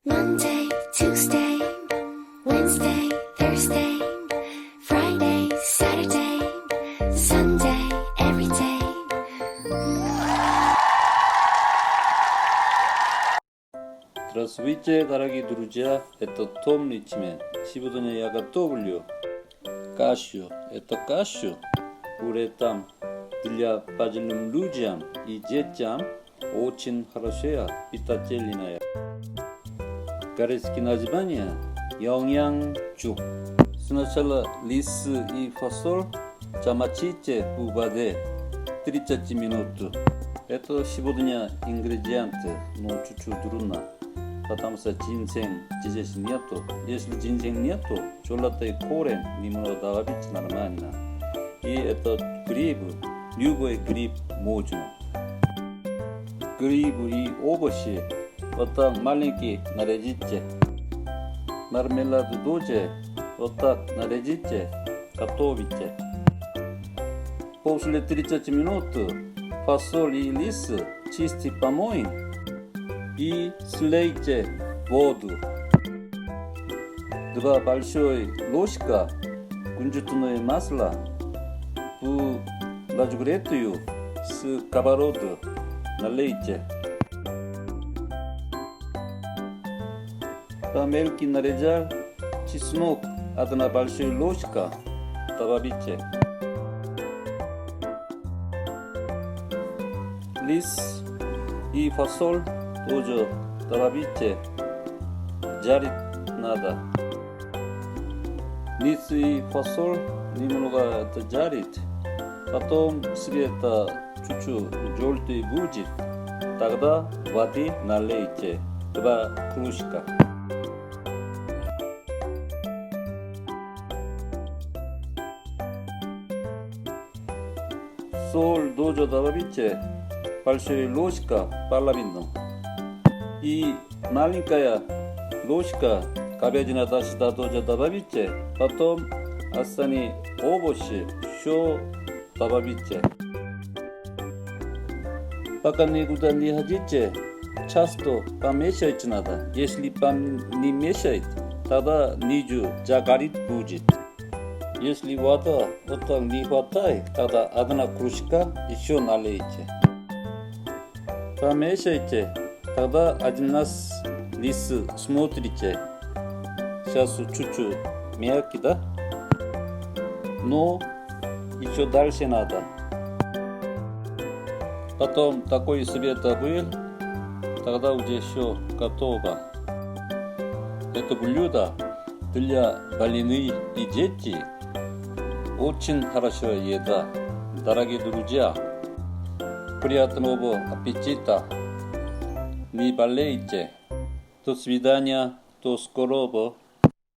Monday, Tuesday, Wednesday, Thursday, Friday, Saturday, Sunday, every day. Здравствуйте, дорогие друзья, это Том Ричмен. Сегодня я готовлю кашу. Это кашу уже там для пожилым людям и детям очень хорошая, питательная. Корейское название 영양죽. Сначала рис и фасоль замочите в воде 30 минут. Это сегодня ингредиенты, но чуть-чуть трудно, потому что ginseng здесь нету. Если ginseng нету, желтый корень немного добавить нормально. И это гриб, любой гриб можно. Гриб и овощи вот так маленькие нарежите. Мармелад тоже вот так нарежите, готовите. После 30 минут фасоль и рис чисти помоем и слейте воду. 2 большой ложка кунжутное масло в разогретую сковороду налейте. Мелкий нарезал чеснок 1 большая ложка добавите. Рис и фасоль тоже добавите. Жарить надо. Рис и фасоль немного жарить. Потом цвета чуть-чуть желтый будет. Тогда воды налейте. 2 кружка. Соль тоже добавите. Большая ложка половину. И маленькая ложка говядина 다시다 тоже добавите. Потом остальные овощи все добавите. Пока никуда не ходите, часто помешать надо. Если не мешает, тогда ниже загорит будет. Если вода вот так не хватает, тогда 1 кружка еще налейте. Помешайте, тогда 1 раз рис смотрите. Сейчас чуть-чуть мелкий, да? Но еще дальше надо. Потом такой цвет был, тогда уже все готово. Это блюдо для больных и детей очень хорошая еда. Дорогие друзья, приятного аппетита. Не болейте. До свидания, до скорого.